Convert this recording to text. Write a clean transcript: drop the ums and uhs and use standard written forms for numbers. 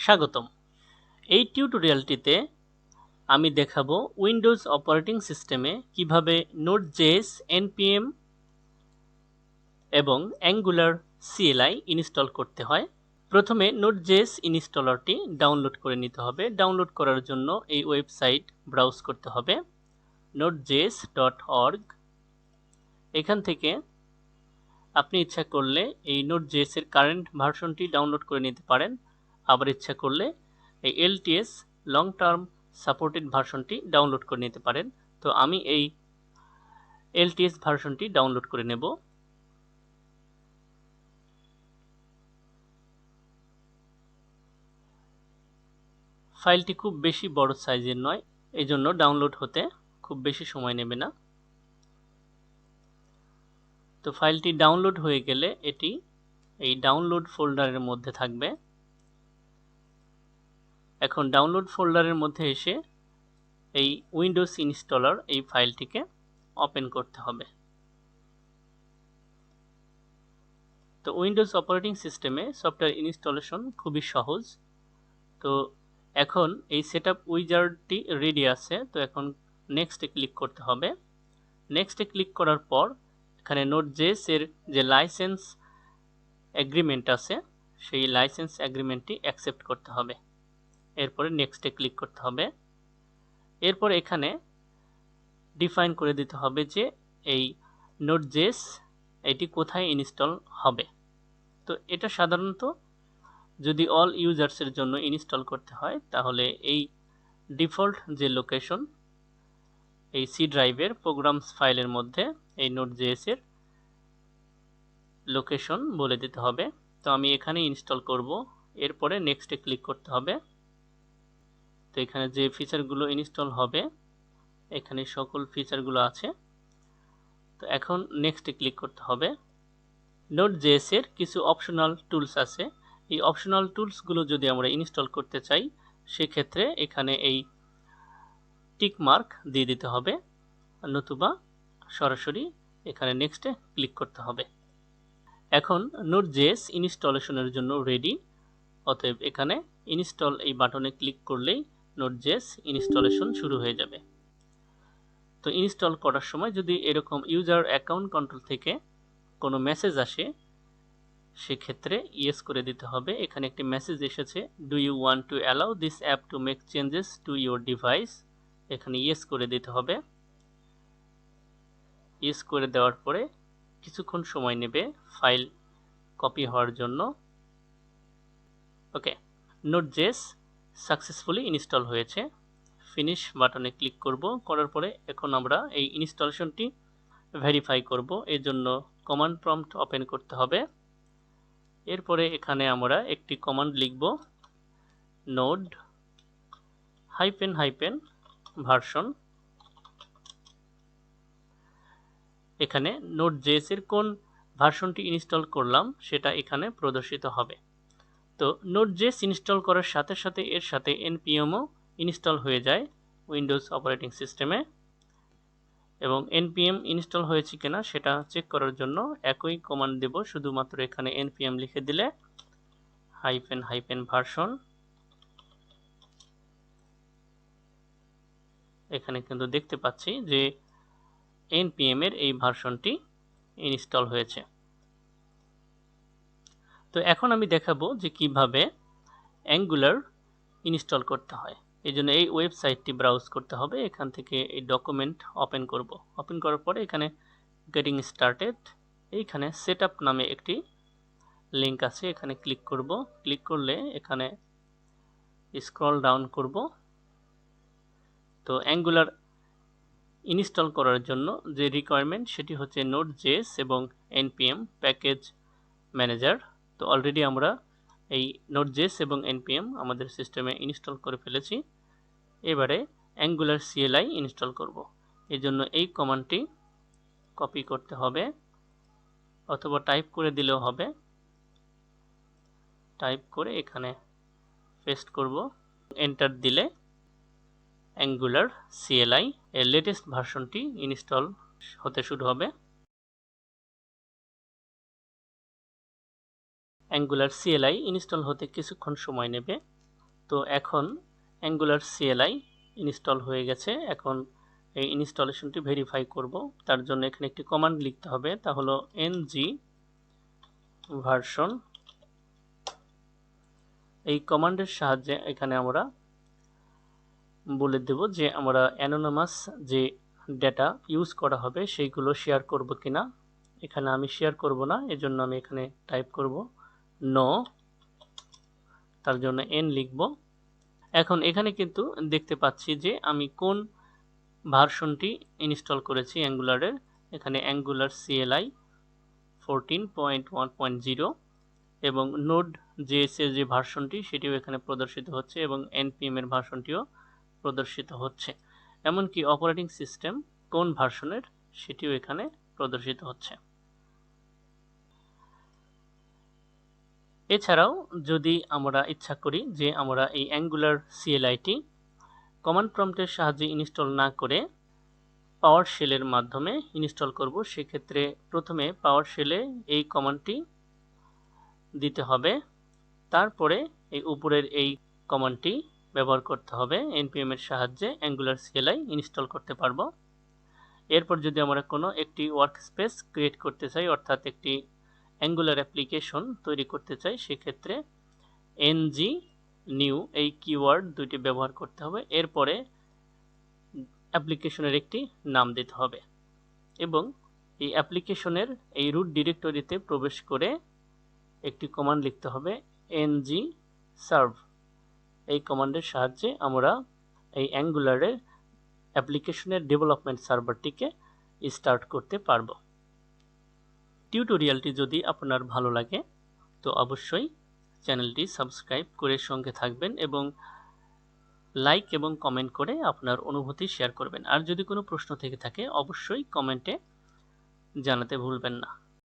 স্বাগতম। এই টিউটোরিয়ালটিতে আমি দেখাবো উইন্ডোজ অপারেটিং সিস্টেমে কিভাবে Node.js, NPM এবং Angular CLI ইনস্টল করতে হয়। প্রথমে Node.js ইনস্টলারটি ডাউনলোড করে নিতে হবে। ডাউনলোড করার জন্য এই ওয়েবসাইট ব্রাউজ করতে হবে nodejs.org। এখান থেকে আপনি ইচ্ছা করলে এই Node.js এর কারেন্ট ভার্সনটি ডাউনলোড করে নিতে পারেন, আবার ইচ্ছা করলে এই LTS লং টার্ম সাপোর্টেড ভার্সনটি ডাউনলোড করে নিতে পারেন। তো আমি এই LTS ভার্সনটি ডাউনলোড করে নেব। ফাইলটি খুব বেশি বড় সাইজের নয়, এই জন্য ডাউনলোড হতে খুব বেশি সময় নেবে না। তো ফাইলটি ডাউনলোড হয়ে গেলে এটি এই ডাউনলোড ফোল্ডারের মধ্যে থাকবে। এখন ডাউনলোড ফোল্ডারের মধ্যে এসে এই উইন্ডোজ ইনস্টলার এই ফাইলটিকে ওপেন করতে হবে। তো উইন্ডোজ অপারেটিং সিস্টেমে সফটওয়্যার ইনস্টলেশন খুবই সহজ। তো এখন এই সেটআপ উইজার্ডটি রেডি আছে, তো এখন নেক্সটে ক্লিক করতে হবে। নেক্সটে ক্লিক করার পর এখানে Node.js এর যে লাইসেন্স এগ্রিমেন্ট আছে সেই লাইসেন্স এগ্রিমেন্টটি অ্যাকসেপ্ট করতে হবে। এরপরে নেক্সটে ক্লিক করতে হবে। এরপর এখানে ডিফাইন করে দিতে হবে যে এই Node.js এটি কোথায় ইনস্টল হবে। তো এটা সাধারণত যদি অল ইউজার্সের জন্য ইনস্টল করতে হয় তাহলে এই ডিফল্ট যে লোকেশন এই সি ড্রাইভের প্রোগ্রামস ফাইলের মধ্যে এই Node.js এর লোকেশন বলে দিতে হবে। তো আমি এখানে ইনস্টল করব। এরপরে নেক্সটে ক্লিক করতে হবে। তো এখানে যে ফিচারগুলো ইনস্টল হবে এখানে সকল ফিচারগুলো আছে। তো এখন নেক্সটে ক্লিক করতে হবে। Node.js এর কিছু অপশনাল টুলস আছে। এই অপশনাল টুলসগুলো যদি আমরা ইনস্টল করতে চাই সেক্ষেত্রে এখানে এই টিক মার্ক দিয়ে দিতে হবে, নতুবা সরাসরি এখানে নেক্সটে ক্লিক করতে হবে। এখন Node.js ইনস্টলেশনের জন্য রেডি, অতএব এখানে ইনস্টল এই বাটনে ক্লিক করলেই Node.js ইনস্টলেশন শুরু হয়ে যাবে। তো ইনস্টল করার সময় যদি এরকম ইউজার অ্যাকাউন্ট কন্ট্রোল থেকে কোনো মেসেজ আসে সেক্ষেত্রে ইয়েস করে দিতে হবে। এখানে একটি মেসেজ এসেছে, do you want to allow this app to make changes to your device. এখানে ইয়েস করে দিতে হবে। ইয়েস করে দেওয়ার পরে কিছুক্ষণ সময় নেবে ফাইল কপি হওয়ার জন্য। ওকে, Node.js সাকসেসফুলি ইনস্টল হয়েছে। ফিনিশ বাটনে ক্লিক করব। করার পরে এখন আমরা এই ইনস্টলেশনটি ভেরিফাই করব। এর জন্য কমান্ড প্রম্পট ওপেন করতে হবে। এরপরে এখানে আমরা একটি কমান্ড লিখব, node ভার্সন। এখানে Node.js এর কোন ভার্সনটি ইনস্টল করলাম সেটা এখানে প্রদর্শিত হবে। তো Node.js ইনস্টল করার সাথে সাথে এর সাথে NPMও ইনস্টল হয়ে যায় উইন্ডোজ অপারেটিং সিস্টেমে, এবং NPM ইনস্টল হয়েছে কিনা সেটা চেক করার জন্য একই কমান্ড দেব, শুধুমাত্র এখানে NPM লিখে দিলে ভার্সন। এখানে কিন্তু দেখতে পাচ্ছি যে NPM এর এই ভার্সনটি ইনস্টল হয়েছে। তো এখন আমি দেখাবো যে কিভাবে Angular ইনস্টল করতে হয়। এই জন্য এই ওয়েবসাইটটি ব্রাউজ করতে হবে। এখান থেকে এই ডকুমেন্ট ওপেন করব। ওপেন করার পরে এখানে গেটিং স্টার্টেড, এইখানে সেটআপ নামে একটি লিঙ্ক আছে, এখানে ক্লিক করব। ক্লিক করলে এখানে স্ক্রল ডাউন করব। তো Angular ইনস্টল করার জন্য যে রিকোয়ারমেন্ট সেটি হচ্ছে Node.js এবং NPM প্যাকেজ ম্যানেজার। তো অলরেডি আমরা এই Node.js এবং NPM আমাদের সিস্টেমে ইনস্টল করে ফেলেছি। এবারে Angular CLI ইনস্টল করব। এই জন্য এই কমান্ডটি কপি করতে হবে, অথবা টাইপ করে দিলেও হবে। টাইপ করে এখানে পেস্ট করব। এন্টার দিলে Angular CLI এর লেটেস্ট ভার্সনটি ইনস্টল হতে শুরু হবে। Angular CLI ইনস্টল হতে কিছুক্ষণ সময় নেবে। তো এখন Angular CLI ইনস্টল হয়ে গেছে। এখন এই ইনস্টলেশনটি ভেরিফাই করব। তার জন্য এখানে একটি কমান্ড লিখতে হবে, তা হলো ng ভার্সন। এই কমান্ডের সাহায্যে এখানে আমরা বলে দেব যে আমরা অ্যানোনিমাস যে ডেটা ইউজ করা হবে সেইগুলো শেয়ার করব কিনা। এখানে আমি শেয়ার করব না, এজন্য আমি এখানে টাইপ করব নো, তার জন্য n লিখব। এখন এখানে কিন্তু দেখতে পাচ্ছি যে আমি কোন ভার্সনটি ইনস্টল করেছি অ্যাঙ্গুলারের। এখানে Angular CLI 14.1.0 এবং Node.js এর যে ভার্সনটি সেটিও এখানে প্রদর্শিত হচ্ছে এবং NPM এর ভার্সনটিও প্রদর্শিত হচ্ছে। এমনকি অপারেটিং সিস্টেম কোন ভার্সনের সেটিও এখানে প্রদর্শিত হচ্ছে। এছাড়াও যদি আমরা ইচ্ছা করি যে আমরা এই Angular CLI-টি কমান্ড প্রম্পটের সাহায্যে ইনস্টল না করে পাওয়ার শেলের মাধ্যমে ইনস্টল করব, সেক্ষেত্রে প্রথমে পাওয়ার শেলে এই কমান্ডটি দিতে হবে, তারপরে এই উপরের এই কমান্ডটি ব্যবহার করতে হবে। npm এর সাহায্যে Angular CLI ইনস্টল করতে পারবো। এরপর যদি আমরা কোনো একটি ওয়ার্কস্পেস ক্রিয়েট করতে চাই, অর্থাৎ একটি Angular অ্যাপ্লিকেশন তৈরি করতে চাই, সেক্ষেত্রে ng new এই কিওয়ার্ড দুইটি ব্যবহার করতে হবে। এরপরে অ্যাপ্লিকেশনের একটি নাম দিতে হবে এবং এই অ্যাপ্লিকেশনের এই রুট ডিরেক্টরিতে প্রবেশ করে একটি কমান্ড লিখতে হবে ng serve। এই কমান্ডের সাহায্যে আমরা এই অ্যাঙ্গুলারের অ্যাপ্লিকেশনের ডেভেলপমেন্ট সার্ভারটিকে স্টার্ট করতে পারবো। টিউটোরিয়ালটি যদি আপনার ভালো লাগে তো অবশ্যই চ্যানেলটি সাবস্ক্রাইব করে সঙ্গে থাকবেন এবং লাইক এবং কমেন্ট করে আপনার অনুভূতি শেয়ার করবেন। আর যদি কোনো প্রশ্ন থেকে থাকে অবশ্যই কমেন্টে জানাতে ভুলবেন না।